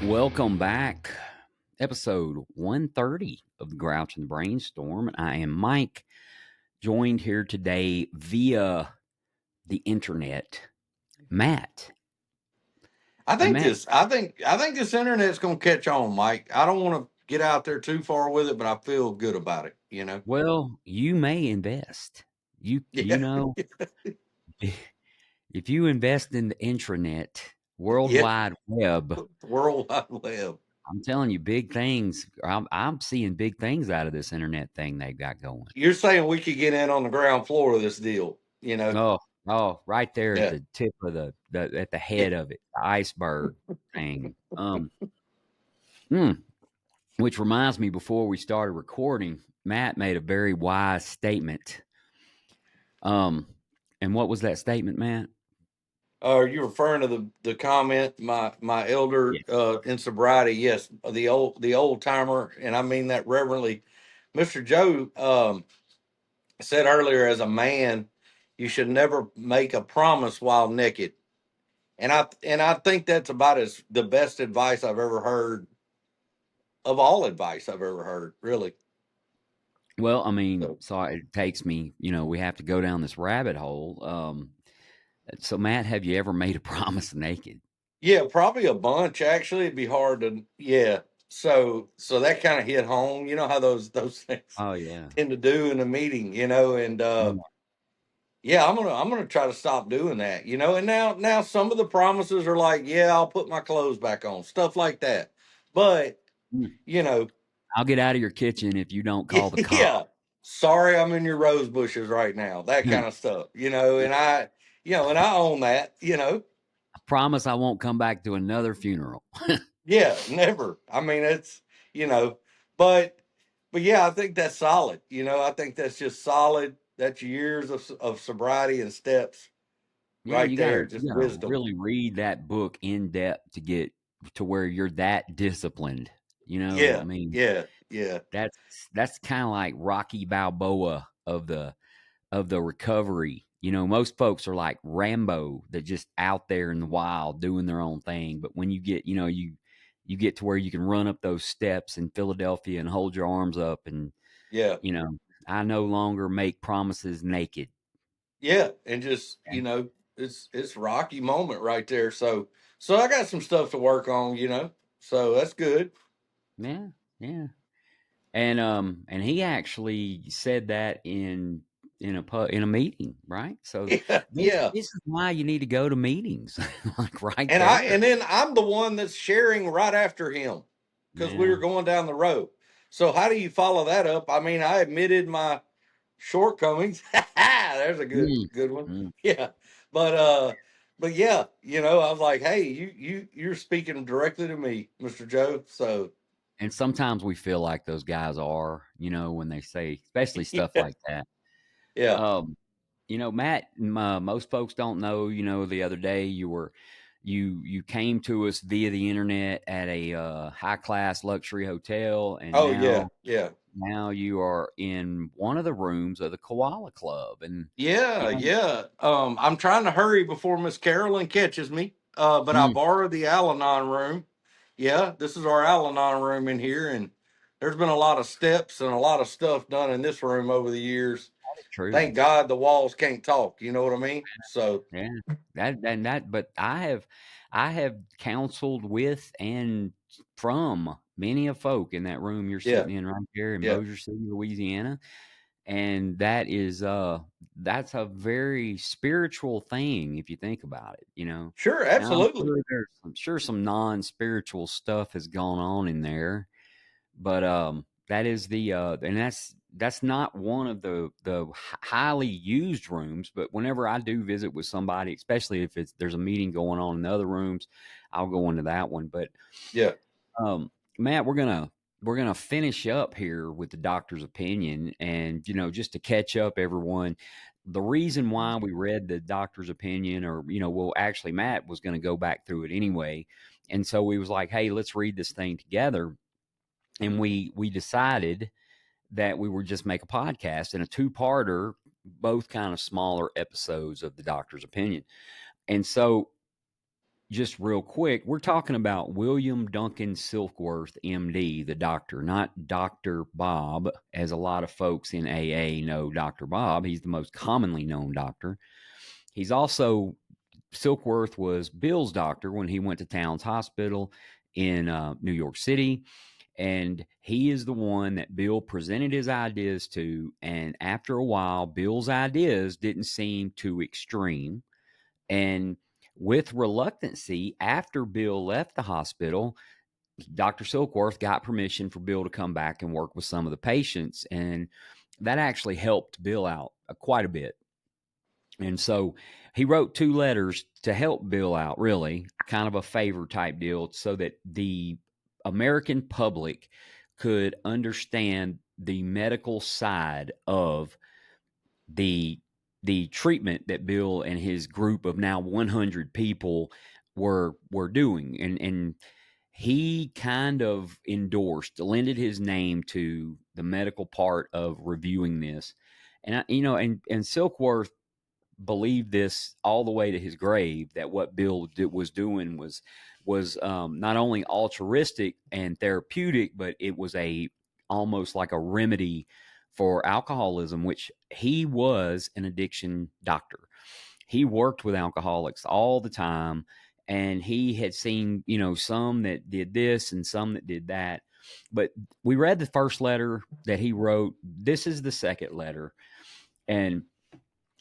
Welcome back. Episode 130 of the Grouch and the Brainstorm. I am Mike, joined here today via the internet, Matt. I And think Matt, this. I think this internet's gonna catch on, Mike. I don't want to get out there too far with it, but I feel good about it. well, you may invest. You Yeah, know, if you invest in the intranet, World yeah. Wide Web, World Wide Web. I'm telling you, big things. I'm seeing big things out of this internet thing they've got going. You're saying we could get in on the ground floor of this deal? Oh, oh, right there at Yeah, the tip of the at the head of it, the iceberg thing. Mm, which reminds me, before we started recording, Matt made a very wise statement. Um, and what was that statement, Matt? Are you referring to the comment my elder Yeah. in sobriety? Yes, the old timer, and I mean that reverently. Mister Joe said earlier, as a man, you should never make a promise while naked. And I think that's about as the best advice I've ever heard, of all advice I've ever heard, really. Well, I mean, So so it takes me. We have to go down this rabbit hole. So Matt, have you ever made a promise naked? yeah, probably a bunch actually. It'd be hard to, yeah. So that kind of hit home. You know how those things Oh yeah. tend to do in a meeting, and Mm. yeah, I'm gonna try to stop doing that, And now some of the promises are like, yeah, I'll put my clothes back on, stuff like that. But Mm. you know, I'll get out of your kitchen if you don't call the cop. yeah, sorry, I'm in your rose bushes right now, that kind of stuff, and I own that. I promise I won't come back to another funeral. Yeah, never. I mean, it's, you know, but, but yeah, I think that's solid. I think that's just solid. That's years of sobriety and steps Yeah, right you there, gotta just you gotta wisdom. really read that book in depth to get to where you're that disciplined. I Yeah, mean, yeah, yeah, that's that's kind of like Rocky Balboa of the recovery. Most folks are like Rambo that just out there in the wild doing their own thing. But when you get, you get to where you can run up those steps in Philadelphia and hold your arms up and, yeah, you know, I no longer make promises naked. yeah, and just it's Rocky moment right there. So I got some stuff to work on. So that's good. Yeah, yeah. And he actually said that in a meeting, right? So Yeah, this yeah. this is why you need to go to meetings, like right And I there. and then I'm the one that's sharing right after him because we were Yeah. going down the road. So how do you follow that up? I mean, I admitted my shortcomings. There's a good Mm, good one. mm. Yeah. But yeah, I was like, hey, you're speaking directly to me, Mr. Joe. So And sometimes we feel like those guys are, when they say, especially stuff yeah, like that. yeah. Um, Matt, most folks don't know. The other day you came to us via the internet at a high class luxury hotel, and Oh now yeah, yeah. now you are in one of the rooms of the Koala Club, and Yeah, you know, yeah. I'm trying to hurry before Miss Carolyn catches me. But I mm, borrowed the Al-Anon room. Yeah, this is our Al-Anon room in here, and there's been a lot of steps and a lot of stuff done in this room over the years. true. Thank God the walls can't talk. You know what I mean? So Yeah, but I have counseled with and from many of folk in that room you're yeah, sitting in right there in yeah. Bossier City, Louisiana, and that's a very spiritual thing if you think about it. Sure, Now I'm absolutely. sure some non-spiritual stuff has gone on in there, but that is and that's not one of the highly used rooms. But whenever I do visit with somebody, especially if there's a meeting going on in the other rooms, I'll go into that one. But Yeah, um, Matt, we're gonna finish up here with the doctor's opinion, and just to catch up, everyone. The reason why we read the doctor's opinion, or well, actually, Matt was going to go back through it anyway, and so we was like, hey, let's read this thing together, and we decided that we would just make a podcast and a two-parter, both kind of smaller episodes of the doctor's opinion. And so just real quick, we're talking about William Duncan Silkworth, MD, the doctor, not Dr. Bob, as a lot of folks in AA know Dr. Bob. He's the most commonly known doctor. He's also, Silkworth was Bill's doctor when he went to Towns Hospital in New York City. And he is the one that Bill presented his ideas to. And after a while, Bill's ideas didn't seem too extreme. And with reluctancy, after Bill left the hospital, Dr. Silkworth got permission for Bill to come back and work with some of the patients. And that actually helped Bill out quite a bit. And so he wrote 2 letters to help Bill out, really, kind of a favor type deal, so that the American public could understand the medical side of the the treatment that Bill and his group of now 100 people were doing. And he kind of endorsed, lended his name to the medical part of reviewing this. And and Silkworth believed this all the way to his grave, that what Bill was doing was not only altruistic and therapeutic, but it was a almost like a remedy for alcoholism, which he was an addiction doctor. He worked with alcoholics all the time, and he had seen, some that did this and some that did that. But we read the first letter that he wrote. This is the second letter. And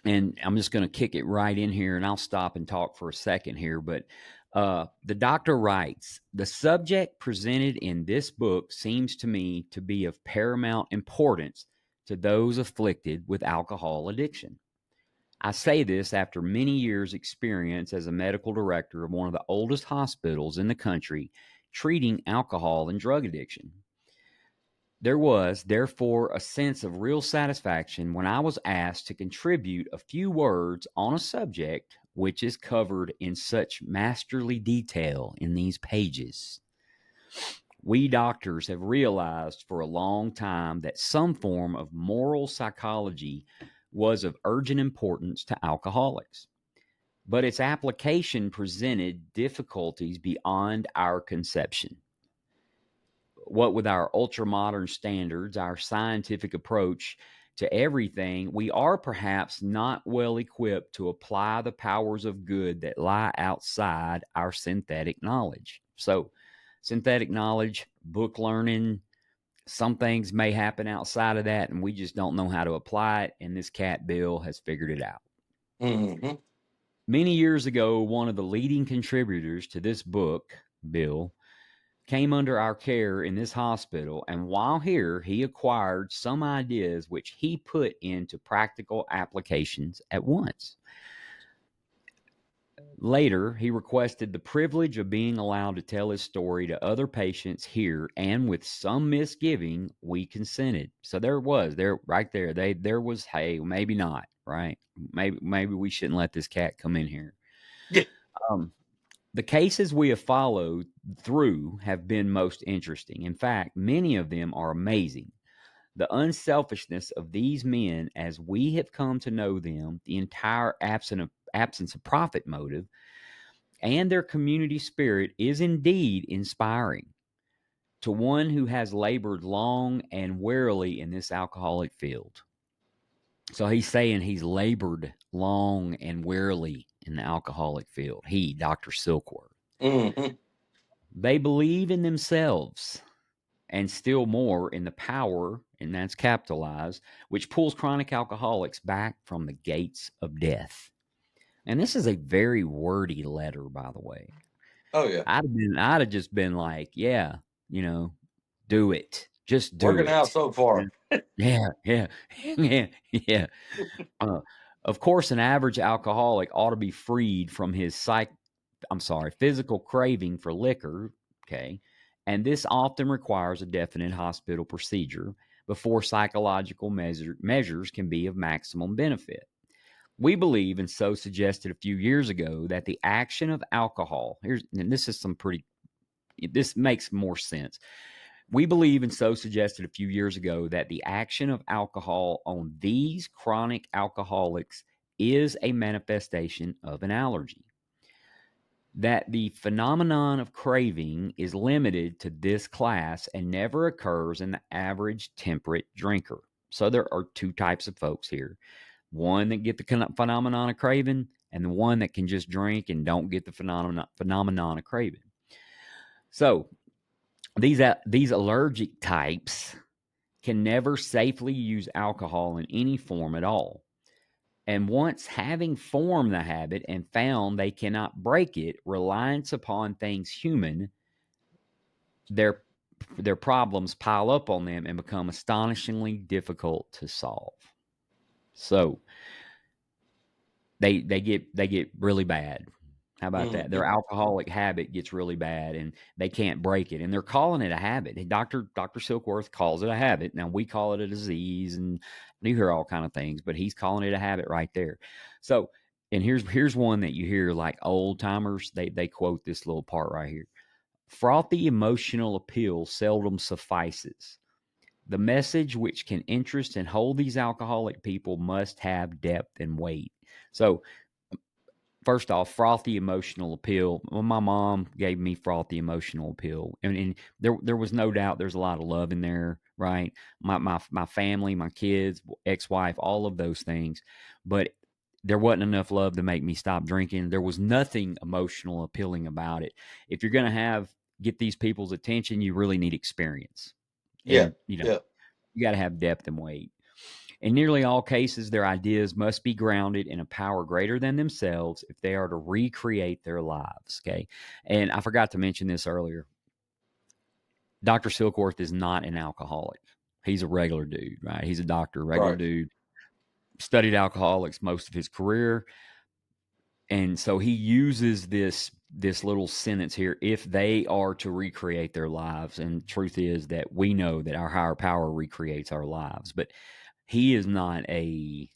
I'm just going to kick it right in here, and I'll stop and talk for a second here. But the doctor writes, the subject presented in this book seems to me to be of paramount importance to those afflicted with alcohol addiction. I say this after many years' experience as a medical director of one of the oldest hospitals in the country treating alcohol and drug addiction. There was, therefore, a sense of real satisfaction when I was asked to contribute a few words on a subject which is covered in such masterly detail in these pages. We doctors have realized for a long time that some form of moral psychology was of urgent importance to alcoholics, but its application presented difficulties beyond our conception. What with our ultra modern standards, our scientific approach to everything, we are perhaps not well equipped to apply the powers of good that lie outside our synthetic knowledge. So, synthetic knowledge, book learning, some things may happen outside of that, and we just don't know how to apply it. And this cat, Bill, has figured it out. Mm-hmm. Many years ago, one of the leading contributors to this book, Bill, came under our care in this hospital, and while here, he acquired some ideas which he put into practical applications at once. Later, he requested the privilege of being allowed to tell his story to other patients here, and with some misgiving, we consented. So there was, there right there, there was, hey, maybe not, right? Maybe we shouldn't let this cat come in here. Yeah. Um, The cases we have followed through have been most interesting. In fact, many of them are amazing. The unselfishness of these men, as we have come to know them, the entire absence of profit motive, and their community spirit is indeed inspiring to one who has labored long and wearily in this alcoholic field. So he's saying he's labored long and wearily in the alcoholic field. He, Dr. Silkworth. Mm-hmm. They believe in themselves and still more in the power, and that's capitalized, which pulls chronic alcoholics back from the gates of death. And this is a very wordy letter, by the way. Oh yeah. I'd have just been like, yeah, do it. Just do Working out it. so far. Yeah, yeah, yeah, yeah. Uh, of course, an average alcoholic ought to be freed from his physical craving for liquor. Okay. And this often requires a definite hospital procedure before psychological measures can be of maximum benefit. We believe, and so suggested a few years ago, that the action of alcohol, this makes more sense. We believe, and so suggested a few years ago, that the action of alcohol on these chronic alcoholics is a manifestation of an allergy. that the phenomenon of craving is limited to this class and never occurs in the average temperate drinker. So there are two types of folks here: one that get the phenomenon of craving, and the one that can just drink and don't get the phenomenon of craving. So these allergic types can never safely use alcohol in any form at all. And once having formed the habit and found they cannot break it, reliance upon things human, their their problems pile up on them and become astonishingly difficult to solve. So they get really bad. How about that? Their Mm-hmm. alcoholic habit gets really bad and they can't break it. And they're calling it a habit. And Dr. Silkworth calls it a habit. Now we call it a disease and you hear all kind of things, but he's calling it a habit right there. So, and here's one that you hear like old timers, they quote this little part right here. Frothy emotional appeal seldom suffices. The message which can interest and hold these alcoholic people must have depth and weight. So first off, frothy emotional appeal. Well, my mom gave me frothy emotional appeal, and there was no doubt there's a lot of love in there, right? My family, my kids, ex wife, all of those things, but there wasn't enough love to make me stop drinking. There was nothing emotional appealing about it. If you're gonna get these people's attention, you really need experience, Yeah. and Yeah. you got to have depth and weight. In nearly all cases, their ideas must be grounded in a power greater than themselves if they are to recreate their lives. Okay. And I forgot to mention this earlier. Dr. Silkworth is not an alcoholic. He's a regular dude, right? He's a doctor, regular Right. dude, studied alcoholics most of his career. And so he uses this little sentence here: if they are to recreate their lives. And truth is that we know that our higher power recreates our lives, but he is not a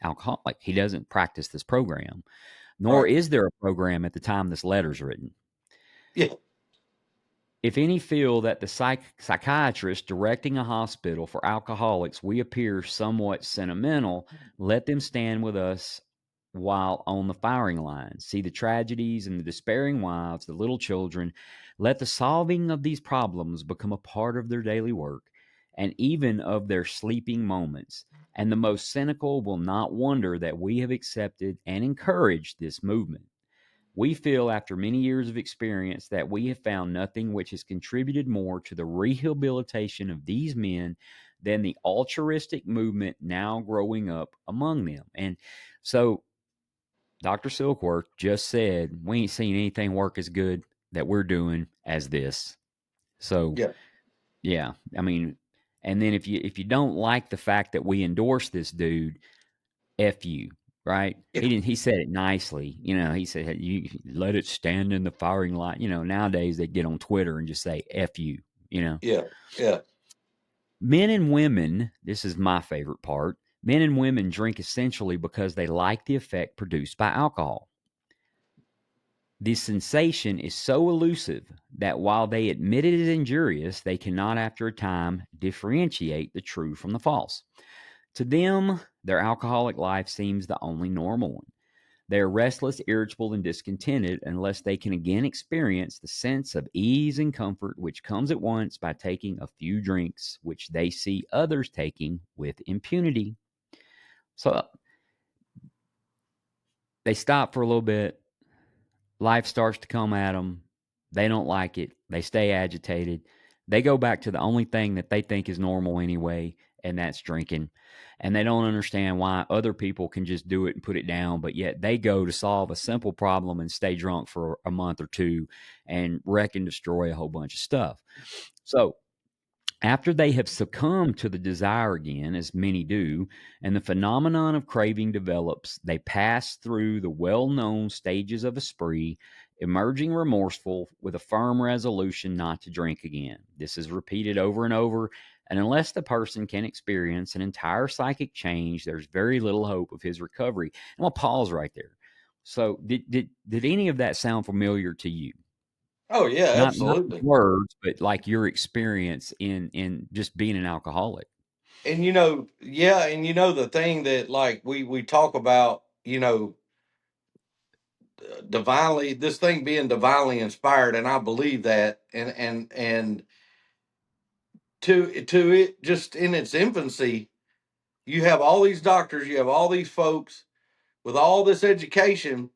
alcoholic. He doesn't practice this program, nor Right. is there a program at the time this letter's written. Yeah. If any feel that the psychiatrist directing a hospital for alcoholics we appear somewhat sentimental, let them stand with us while on the firing line. See the tragedies and the despairing wives, the little children. Let the solving of these problems become a part of their daily work and even of their sleeping moments. And the most cynical will not wonder that we have accepted and encouraged this movement. We feel, after many years of experience, that we have found nothing which has contributed more to the rehabilitation of these men than the altruistic movement now growing up among them. And so Dr. Silkworth just said, we ain't seen anything work as good that we're doing as this. So, Yeah. yeah, I mean, and then if you don't like the fact that we endorse this dude, F you, right? Yeah. He said it nicely. He said, hey, you let it stand in the firing line. Nowadays they get on Twitter and just say F you, you know. Yeah. Yeah. Men and women, this is my favorite part. Men and women drink essentially because they like the effect produced by alcohol. The sensation is so elusive that while they admit it is injurious, they cannot, after a time, differentiate the true from the false. To them, their alcoholic life seems the only normal one. They are restless, irritable, and discontented unless they can again experience the sense of ease and comfort which comes at once by taking a few drinks, which they see others taking with impunity. So they stop for a little bit. Life starts to come at them. They don't like it. They stay agitated. They go back to the only thing that they think is normal anyway, and that's drinking. And they don't understand why other people can just do it and put it down, but yet they go to solve a simple problem and stay drunk for a month or two and wreck and destroy a whole bunch of stuff. So after they have succumbed to the desire again, as many do, and the phenomenon of craving develops, they pass through the well known stages of a spree, emerging remorseful with a firm resolution not to drink again. This is repeated over and over, and unless the person can experience an entire psychic change, there's very little hope of his recovery. And we'll pause right there. So, did any of that sound familiar to you? Oh yeah, Not with absolutely. words, but like your experience in just being an alcoholic. And yeah, and the thing that like we talk about, divinely, this thing being divinely inspired, and I believe that. And to it just in its infancy, you have all these doctors, you have all these folks with all this education,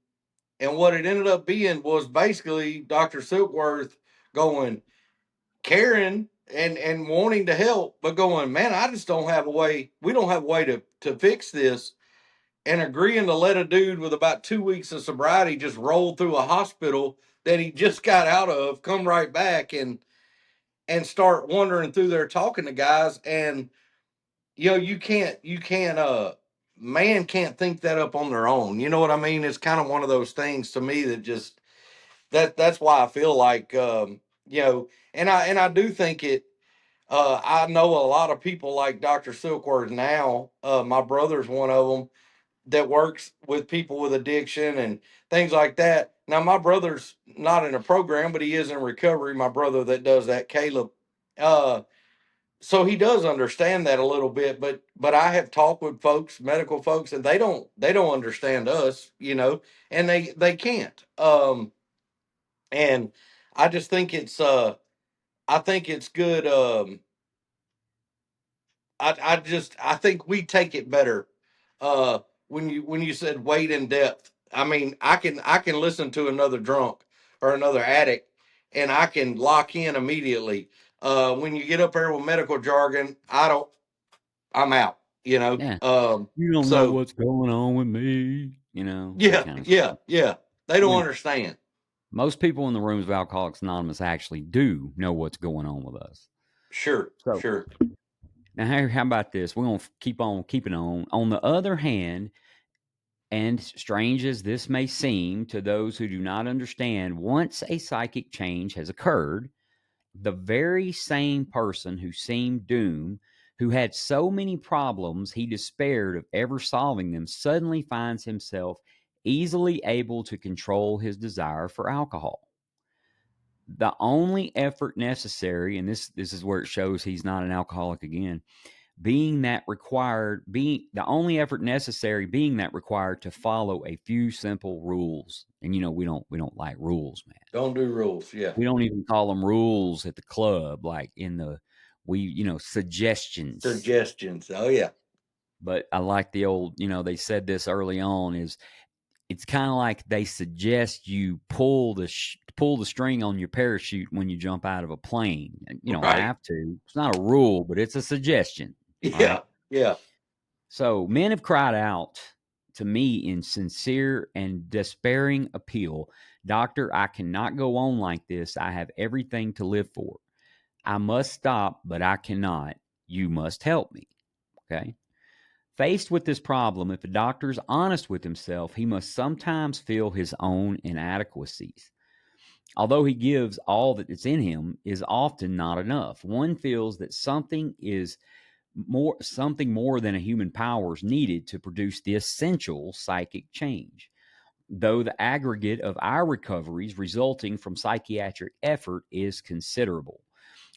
and what it ended up being was basically Dr. Silkworth going, caring and wanting to help, but going, man, I just don't have a way. We don't have a way to fix this. And agreeing to let a dude with about 2 weeks of sobriety just roll through a hospital that he just got out of, come right back and start wandering through there talking to guys. And you can't man can't think that up on their own. You know what I mean? It's kind of one of those things to me that just that's why I feel like and I do think it. I know a lot of people like Dr. Silkworth now. My brother's one of them that works with people with addiction and things like that. Now, my brother's not in a program, but he is in recovery. My brother that does that, Caleb. Uh, so he does understand that a little bit, but I have talked with folks, medical folks, and they don't understand us, and they can't. And I just think I think it's good. I think we take it better uh when you said weight and depth. I mean, I can listen to another drunk or another addict and I can lock in immediately. When you get up there with medical jargon, I'm out, you know. Yeah. You don't know So what's going on with me, that yeah, kind of yeah, stuff. yeah. They I don't mean, understand. most people in the rooms of Alcoholics Anonymous actually do know what's going on with us. Sure, So sure. now, how about this? We're going to keep on keeping on. On the other hand, and strange as this may seem to those who do not understand, once a psychic change has occurred, the very same person who seemed doomed, who had so many problems he despaired of ever solving them, suddenly finds himself easily able to control his desire for alcohol. The only effort necessary, and this is where it shows he's not an alcoholic again, being the only effort necessary being that required to follow a few simple rules. And we don't like rules, man. Don't do rules. Yeah. We don't even call them rules at the club, like in the we suggestions. Suggestions. Oh yeah. But I like the old, they said this early on, is it's kind of like they suggest you pull the string on your parachute when you jump out of a plane. You don't Right. have to. It's not a rule, but it's a suggestion, right? Yeah. Yeah. So men have cried out to me in sincere and despairing appeal, Doctor, I cannot go on like this. I have everything to live for. I must stop, but I cannot. You must help me. Okay. Faced with this problem, if a doctor is honest with himself, he must sometimes feel his own inadequacies. Although he gives all that is in him, is often not enough. One feels that something more than a human power is needed to produce the essential psychic change. Though the aggregate of our recoveries resulting from psychiatric effort is considerable,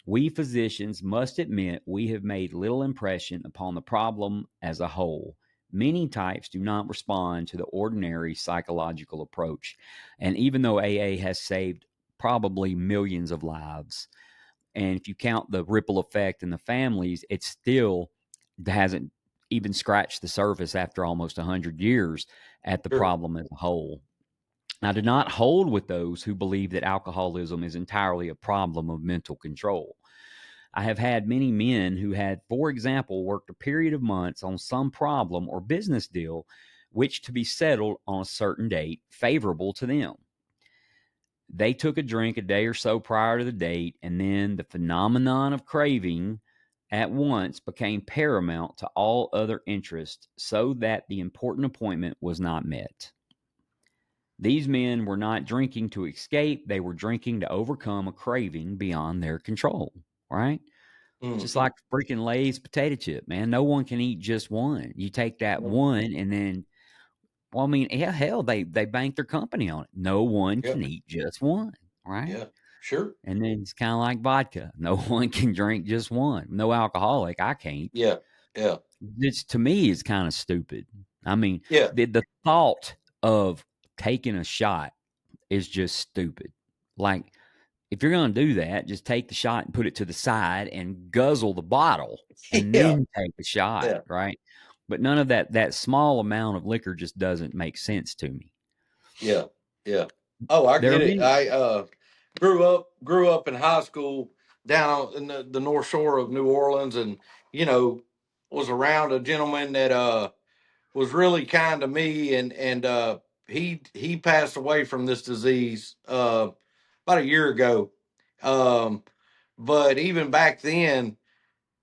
we physicians must admit we have made little impression upon the problem as a whole. Many types do not respond to the ordinary psychological approach. And even though AA has saved probably millions of lives, and if you count the ripple effect in the families, it still hasn't even scratched the surface after almost 100 years at the Sure. problem as a whole. I do not hold with those who believe that alcoholism is entirely a problem of mental control. I have had many men who had, for example, worked a period of months on some problem or business deal which to be settled on a certain date favorable to them. They took a drink a day or so prior to the date, and then the phenomenon of craving at once became paramount to all other interests, so that the important appointment was not met. These men were not drinking to escape, they were drinking to overcome a craving beyond their control, right? Just Hmm. like freaking Lay's potato chip, man. No one can eat just one. You take that one and then, well, I mean, hell, they bank their company on it. No one Yeah. can eat just one, right? Yeah. Sure. And then it's kind of like vodka. No one can drink just one. No alcoholic, I can't. Yeah. Yeah. It's to me is kind of stupid. I mean, Yeah. the thought of taking a shot is just stupid. Like, if you're going to do that, just take the shot and put it to the side and guzzle the bottle and Yeah, then take the shot, yeah, right? But none of that small amount of liquor just doesn't make sense to me. yeah, yeah. Oh, I There are get it. many. I grew up in high school down in the North Shore of New Orleans, and you know was around a gentleman that was really kind to me, and he passed away from this disease about a year ago. Um, but even back then,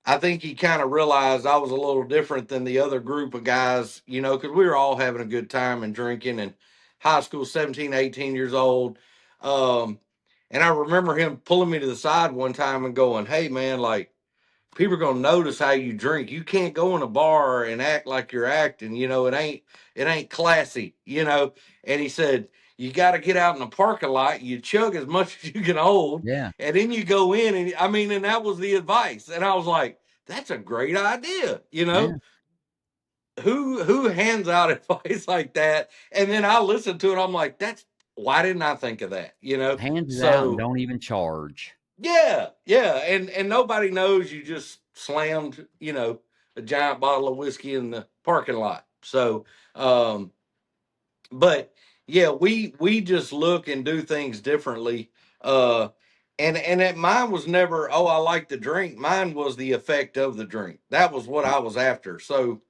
I think he kind of realized I was a little different than the other group of guys, because we were all having a good time and drinking and high school, 17, 18 years old. Um, and I remember him pulling me to the side one time and going, "Hey, man, like, people are going to notice how you drink. You can't go in a bar and act like you're acting. It ain't classy. And he said, you got to get out in the parking lot. You chug as much as you can hold, Yeah, and then you go in. And I mean, and that was the advice. And I was like, that's a great idea. yeah. Who hands out advice like that? And then I listened to it. I'm like, why didn't I think of that? Hands it out and So don't even charge. yeah, yeah, and nobody knows you just slammed, a giant bottle of whiskey in the parking lot. So, um, but yeah, we just look and do things differently. Uh, mine was never, oh, I like the drink. Mine was the effect of the drink. That was what I was after. So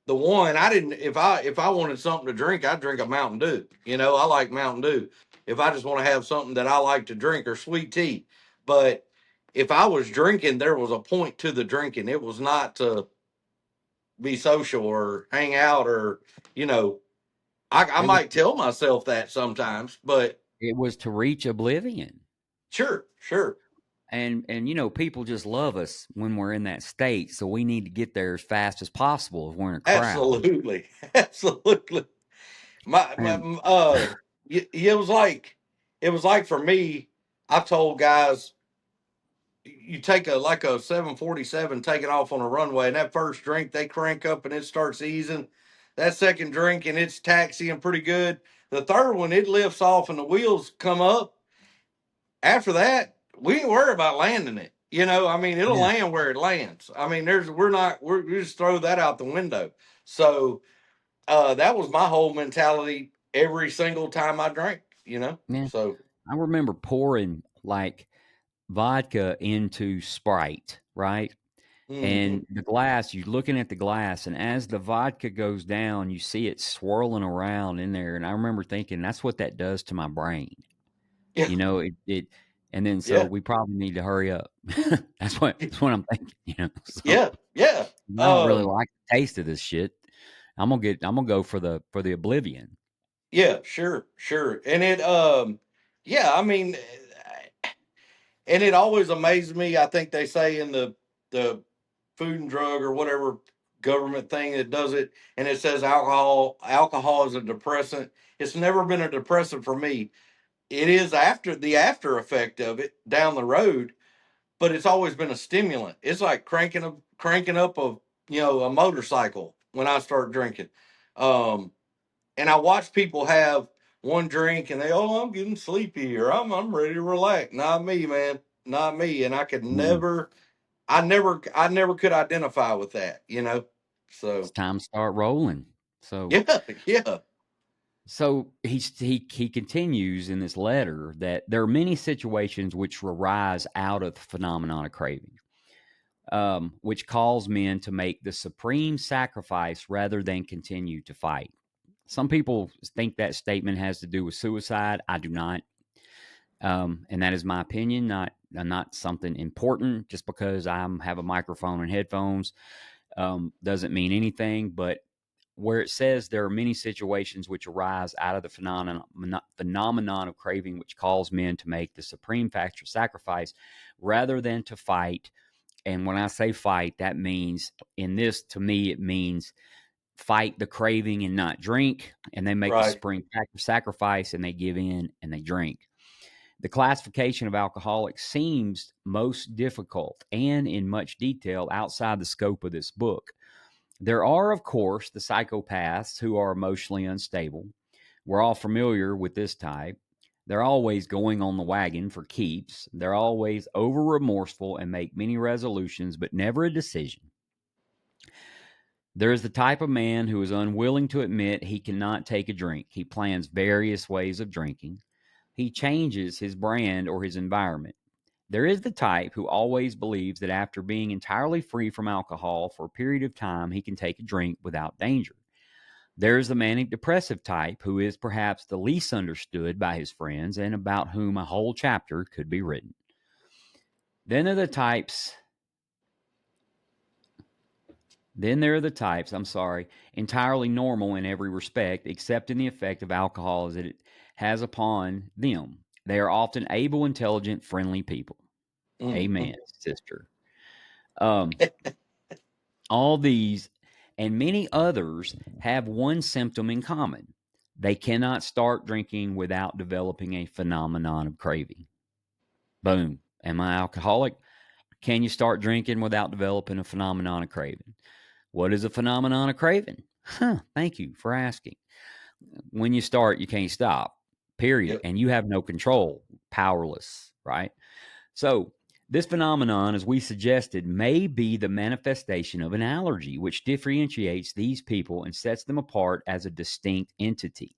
the one I didn't, if I wanted something to drink, I'd drink a Mountain Dew. I like Mountain Dew. If I just want to have something that I like to drink, or sweet tea. But if I was drinking, there was a point to the drinking. It was not to be social or hang out, or you know I It was might tell myself that sometimes, but it was to reach oblivion. sure, sure. And people just love us when we're in that state, so we need to get there as fast as possible if we're in a crowd. Absolutely. Absolutely. My And it was like for me, I've told guys, you take a 747, take it off on a runway, and that first drink they crank up and it starts easing. That second drink and it's taxiing pretty good. The third one, it lifts off and the wheels come up. After that, we ain't worried about landing it. I mean, it'll yeah, land where it lands. I mean, we just throw that out the window. So that was my whole mentality every single time I drank. yeah. So I remember pouring like vodka into Sprite, right? mhm. And the glass, you're looking at the glass, and as the vodka goes down, you see it swirling around in there. And I remember thinking, that's what that does to my brain. Yeah, It and then so yeah, we probably need to hurry up. That's what I'm thinking. So yeah, yeah. I don't really Um, like the taste of this shit. I'm gonna go for the oblivion. yeah, sure, sure. And yeah, I mean, and it always amazes me. I think they say in the Food and Drug or whatever government thing that does it, and it says alcohol is a depressant. It's never been a depressant for me. It is after the after effect of it down the road, but it's always been a stimulant. It's like cranking up a motorcycle when I start drinking. Um, and I watch people have one drink and I'm getting sleepy, or I'm ready to relax. Not me, man. Not me. And Mm. I never could identify with that. It's So time to start rolling. So yeah, yeah, so he continues in this letter that there are many situations which arise out of the phenomenon of craving, which calls men to make the supreme sacrifice rather than continue to fight. Some people think that statement has to do with suicide. I do not. And that is my opinion, not something important. Just because I have a microphone and headphones doesn't mean anything. But where it says there are many situations which arise out of the phenomenon of craving, which calls men to make the supreme factor sacrifice rather than to fight. And when I say fight, that means in this, to me, it means fight the craving and not drink. And they make the right, supreme factor sacrifice and they give in and they drink. The classification of alcoholics seems most difficult and in much detail outside the scope of this book. There are, of course, the psychopaths who are emotionally unstable, We're all familiar with this type. They're always going on the wagon for keeps. They're always over remorseful and make many resolutions, but never a decision. There is the type of man who is unwilling to admit he cannot take a drink. He plans various ways of drinking. He changes his brand or his environment. There is the type who always believes that after being entirely free from alcohol for a period of time, he can take a drink without danger. There is the manic depressive type who is perhaps the least understood by his friends and about whom a whole chapter could be written. Then there are the types entirely normal in every respect, except in the effect of alcohol as it has upon them. They are often able, intelligent, friendly people. Mm-hmm. Amen, sister. Um, all these and many others have one symptom in common. They cannot start drinking without developing a phenomenon of craving. Boom. Am I alcoholic? Can you start drinking without developing a phenomenon of craving? What is a phenomenon of craving? Thank you for asking. When you start, you can't stop, period. Yep. And you have no control, powerless, right? So, this phenomenon, as we suggested, may be the manifestation of an allergy, which differentiates these people and sets them apart as a distinct entity.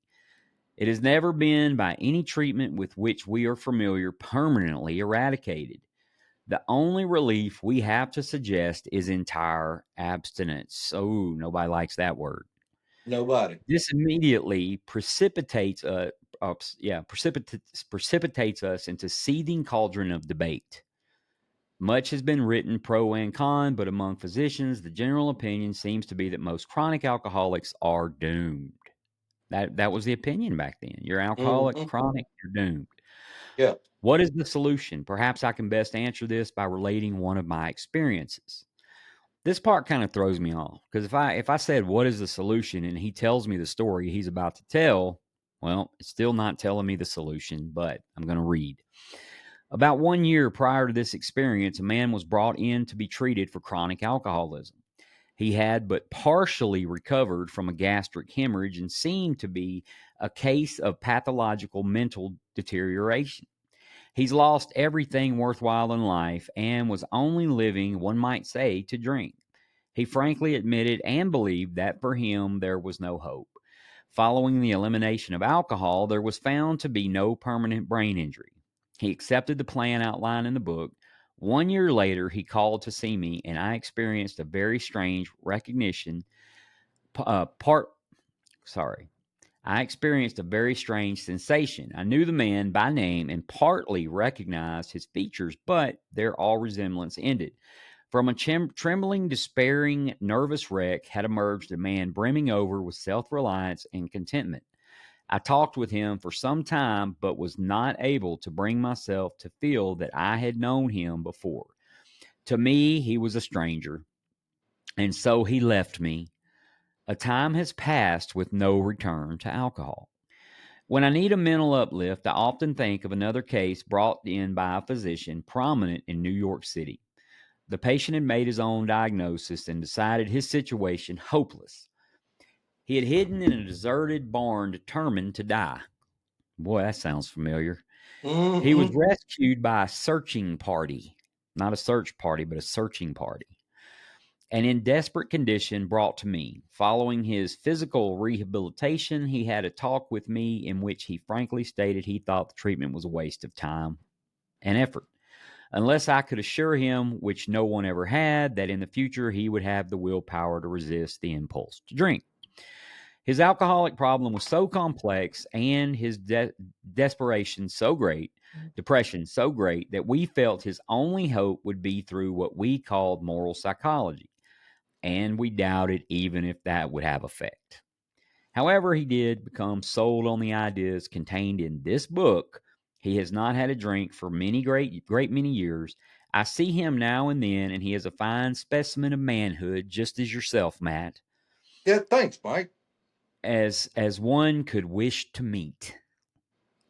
It has never been, by any treatment with which we are familiar, permanently eradicated. The only relief we have to suggest is entire abstinence. Oh, nobody likes that word. Nobody. This immediately precipitates us into seething cauldron of debate. Much has been written pro and con, but among physicians, the general opinion seems to be that most chronic alcoholics are doomed. That was the opinion back then. You're alcoholic, Mm-hmm. chronic, you're doomed. Yeah. What is the solution? Perhaps I can best answer this by relating one of my experiences. This part kind of throws me off because if I said what is the solution and he tells me the story he's about to tell, well, it's still not telling me the solution, but I'm going to read. About 1 year prior to this experience, a man was brought in to be treated for chronic alcoholism. He had but partially recovered from a gastric hemorrhage and seemed to be a case of pathological mental deterioration. He's lost everything worthwhile in life and was only living, one might say, to drink. He frankly admitted and believed that for him there was no hope. Following the elimination of alcohol, there was found to be no permanent brain injury. He accepted the plan outlined in the book. 1 year later, he called to see me, and I experienced a very strange recognition. Part, sorry, I experienced a very strange sensation. I knew the man by name and partly recognized his features, but there all resemblance ended. From a trembling, despairing, nervous wreck had emerged a man brimming over with self reliance and contentment. I talked with him for some time, but was not able to bring myself to feel that I had known him before. To me, he was a stranger, and so he left me. A time has passed with no return to alcohol. When I need a mental uplift, I often think of another case brought in by a physician prominent in New York City. The patient had made his own diagnosis and decided his situation hopeless. He had hidden in a deserted barn determined to die. Boy, that sounds familiar. He was Mm-hmm. rescued by a searching party, not a search party, but a searching party, and in desperate condition brought to me. Following his physical rehabilitation, he had a talk with me in which he frankly stated he thought the treatment was a waste of time and effort, unless I could assure him, which no one ever had, that in the future he would have the willpower to resist the impulse to drink. His alcoholic problem was so complex and his desperation so great, depression so great, that we felt his only hope would be through what we called moral psychology, and we doubted even if that would have effect. However, he did become sold on the ideas contained in this book. He has not had a drink for many great many years. I see him now and then, and he is a fine specimen of manhood, just as yourself, Matt, Yeah. Thanks, Mike. as one could wish to meet.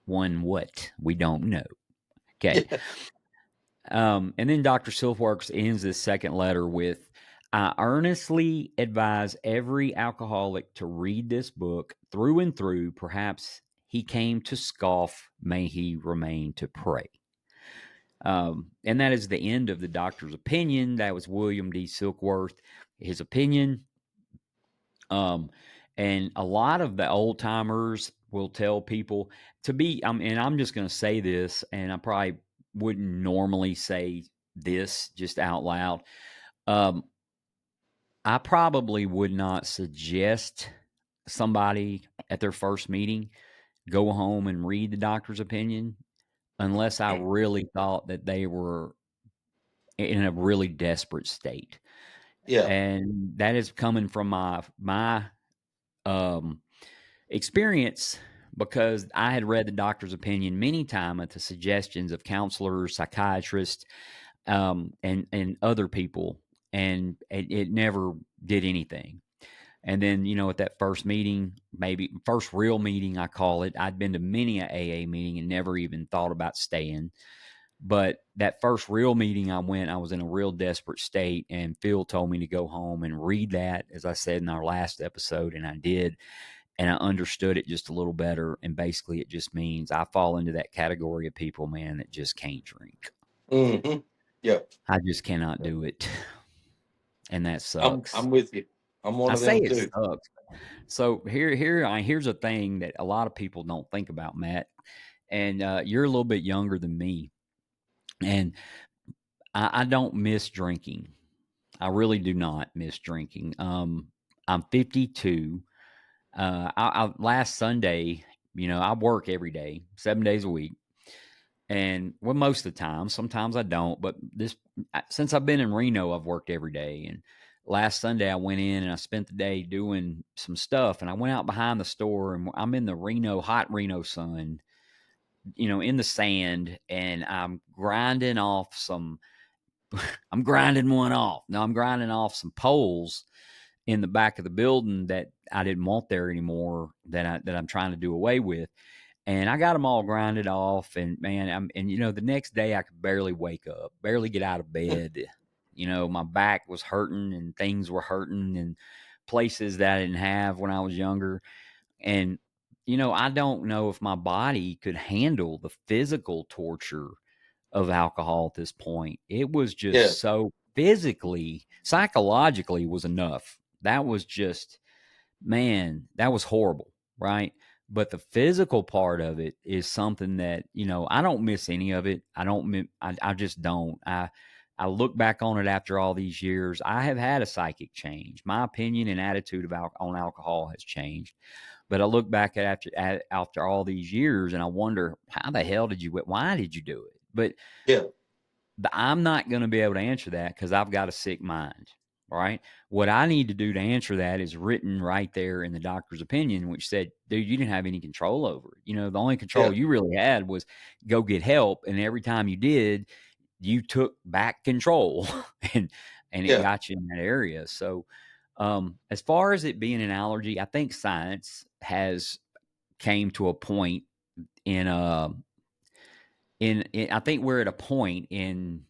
One what? We don't know. Okay. Yeah. And then Dr. Silkworth ends this second letter with, I earnestly advise every alcoholic to read this book through and through. Perhaps he came to scoff, may he remain to pray. And that is the end of the doctor's opinion. That was William D. Silkworth, his opinion. Um, and a lot of the old timers will tell people to be, and I'm just going to say this, and I probably wouldn't normally say this just out loud. Um, I probably would not suggest somebody at their first meeting go home and read the doctor's opinion unless I really thought that they were in a really desperate state. Yeah. And that is coming from my um experience, because I had read the doctor's opinion many times at the suggestions of counselors, psychiatrists, and other people, and it never did anything. And then, at that first meeting, maybe first real meeting, I call it, I'd been to many a AA meeting and never even thought about staying. But that first real meeting I was in a real desperate state, and Phil told me to go home and read that, as I said in our last episode, and I did. And I understood it just a little better. And basically, it just means I fall into that category of people, man, that just can't drink. Mm-hmm. Yeah. I just cannot do it. And that sucks. I'm with you. I'm one I of say them it too. sucks. So here's a thing that a lot of people don't think about, Matt. And you're a little bit younger than me, and I don't miss drinking. I really do not miss drinking. I'm 52. Last Sunday, I work every day, 7 days a week, and well, most of the time. Sometimes I don't, but since I've been in Reno, I've worked every day. And last Sunday, I went in and I spent the day doing some stuff, and I went out behind the store, and I'm in the hot Reno sun, in the sand, and I'm grinding one off. No, I'm grinding off some poles in the back of the building that I didn't want there anymore, that I'm trying to do away with. And I got them all grinded off, and man, the next day I could barely wake up, barely get out of bed. My back was hurting and things were hurting and places that I didn't have when I was younger. And I don't know if my body could handle the physical torture of alcohol at this point. It was Yeah. just so physically, psychologically was enough. That was just, man, that was horrible, right? But the physical part of it is something that, I don't miss any of it. I just don't. I look back on it after all these years. I have had a psychic change. My opinion and attitude on alcohol has changed. But I look back after all these years, and I wonder, how the hell why did you do it? But Yeah. I'm not going to be able to answer that because I've got a sick mind. Right. What I need to do to answer that is written right there in the doctor's opinion, which said, dude, you didn't have any control over it. The only Yeah. control you really had was go get help. And every time you did, you took back control and it Yeah. got you in that area. So, as far as it being an allergy, I think science has came to a point in, I think we're at a point in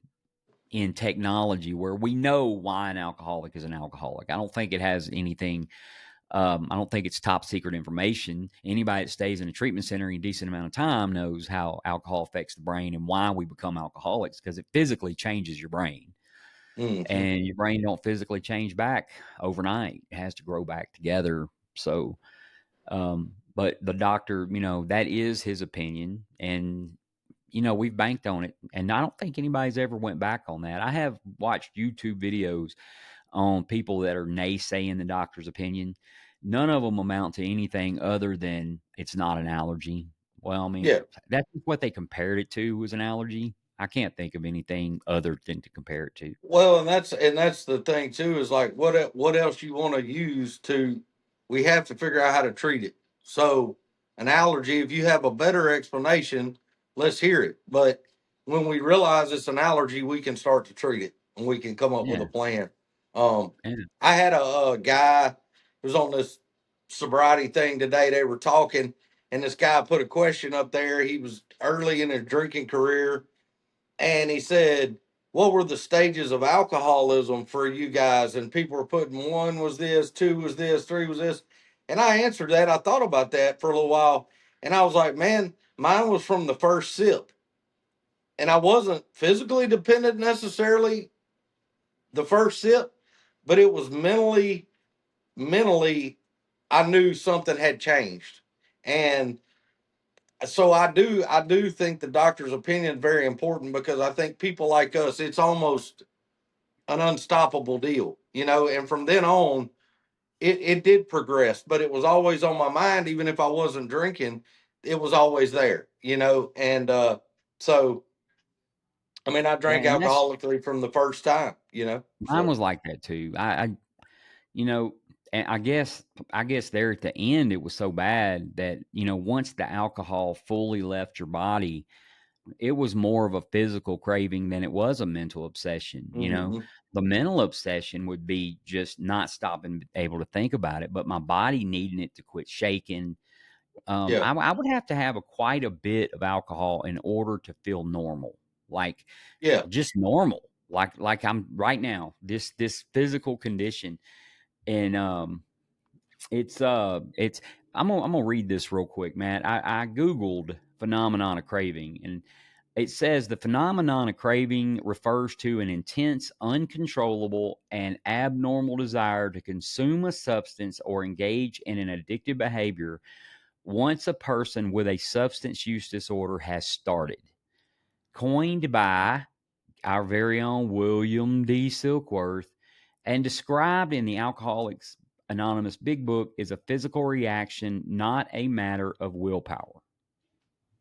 technology where we know why an alcoholic is an alcoholic. I don't think it has anything. I don't think it's top secret information. Anybody that stays in a treatment center in a decent amount of time knows how alcohol affects the brain and why we become alcoholics, because it physically changes your brain, Mm-hmm. and your brain don't physically change back overnight. It has to grow back together. So, but the doctor, that is his opinion, and we've banked on it, and I don't think anybody's ever went back on that. I have watched YouTube videos on people that are naysaying the doctor's opinion. None of them amount to anything other than it's not an allergy. Well, I mean, Yeah. that's what they compared it to, was an allergy. I can't think of anything other than to compare it to. Well, and that's the thing too, is like what else you want to use to. We have to figure out how to treat it. So an allergy, if you have a better explanation, let's hear it. But when we realize it's an allergy, we can start to treat it and we can come up with Yeah, a plan. Um, yeah, I had a guy who was on this sobriety thing today. They were talking, and this guy put a question up there. He was early in his drinking career, and he said, what were the stages of alcoholism for you guys? And people were putting one was this, two was this, three was this. And I answered that. I thought about that for a little while. And I was like, man, mine was from the first sip. And I wasn't physically dependent necessarily the first sip, but it was mentally, I knew something had changed. And so I do think the doctor's opinion is very important because I think people like us, it's almost an unstoppable deal, and from then on, it did progress, but it was always on my mind, even if I wasn't drinking, it was always there, and so I mean I Yeah, drank and that's alcoholically from the first time, mine so was like that too. You know, and I guess there at the end it was so bad that, once the alcohol fully left your body, it was more of a physical craving than it was a mental obsession. mhm. The mental obsession would be just not stopping able to think about it, but my body needing it to quit shaking. Yeah, I would have to have quite a bit of alcohol in order to feel normal, like yeah, just normal, like I'm right now. This physical condition, and it's I'm gonna read this real quick, Matt. I googled phenomenon of craving, and it says the phenomenon of craving refers to an intense, uncontrollable, and abnormal desire to consume a substance or engage in an addictive behavior once a person with a substance use disorder has started. Coined by our very own William D. Silkworth and described in the Alcoholics Anonymous Big Book is a physical reaction, not a matter of willpower.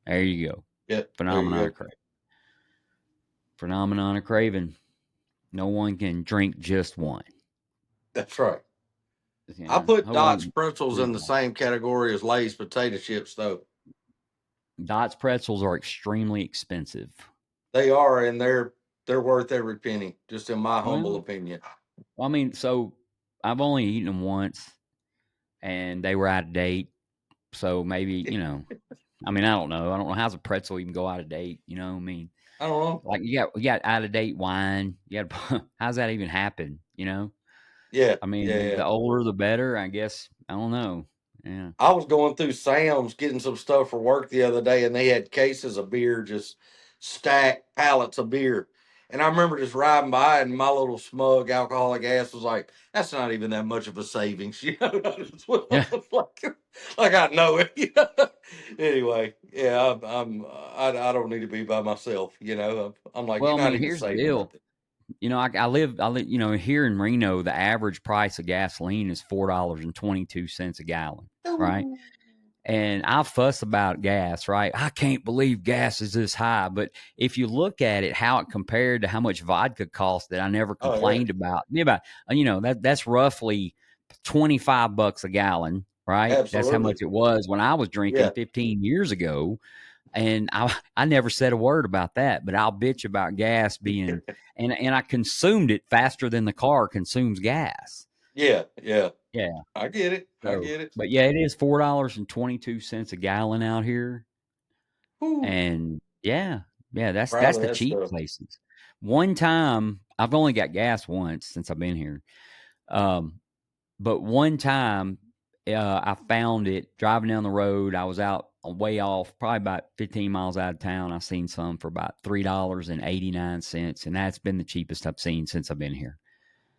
There you go. yeah, there you Phenomenon go. of craving. Phenomenon of craving. No one can drink just one. That's right. I Yeah. put Who Dot's ain't pretzels in drink the one? same category as Lay's potato chips, though. Dot's pretzels are extremely expensive. They are, and they're worth every penny, just in my humble Well, opinion. I mean, so I've only eaten them once, and they were out of date. So maybe I mean, I don't know. I don't know how's a pretzel even go out of date. I mean, I don't know. like you got out of date wine. You got how's that even happen? Yeah, I yeah, mean, yeah. the older the better. I guess I don't know. Yeah. I was going through Sam's getting some stuff for work the other day, and they had cases of beer, just stacked pallets of beer. And I remember just riding by, and my little smug alcoholic ass was like, "That's not even that much of a savings," That's what I Yeah. was like I know it. Anyway, yeah, I don't need to be by myself. I'm like, Well, you're I not mean, even here's the saving deal. nothing. I live, here in Reno. The average price of gasoline is $4.22 a gallon, right? Ooh. And I fuss about gas, right? I can't believe gas is this high. But if you look at it, how it compared to how much vodka cost that I never Oh yeah, complained about, that's roughly $25 a gallon, right? That's how much absolutely. it was when I was drinking Yeah, 15 years ago. And I never said a word about that, but I'll bitch about gas being, and I consumed it faster than the car consumes gas. yeah, yeah. Yeah. I get it. I So, get it. but yeah, it is $4.22 a gallon out here. Whew. And yeah, yeah, Proud that's of the that cheap stuff. places. One time, I've only got gas once since I've been here. Um, but one time, I found it driving down the road. I was out way off, probably about 15 miles out of town. I seen some for about $3.89, and that's been the cheapest I've seen since I've been here.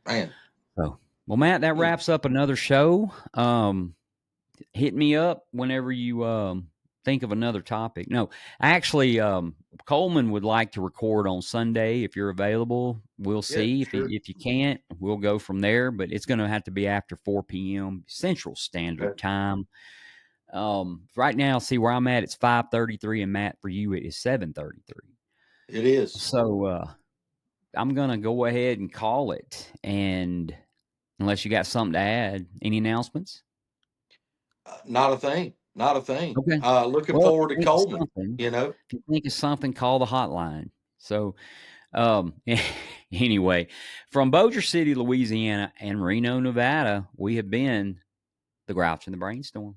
Man. So, well, Matt, that Mm. wraps up another show. Hit me up whenever you think of another topic. No, actually, Coleman would like to record on Sunday if you're available. We'll Yeah, see sure. if you can't, we'll go from there. But it's going to have to be after 4 p.m. Central Okay. Standard Time. Right now, see where I'm at. It's 5:33, and Matt, for you, it is 7:33. It is. So I'm gonna go ahead and call it. And unless you got something to add, any announcements? Not a thing. Not a thing. Okay. Looking Well, if forward you to think of Coleman. something, You know. call the hotline. So, um, anyway, from Bossier City, Louisiana, and Reno, Nevada, we have been the Grouch and the Brainstorm.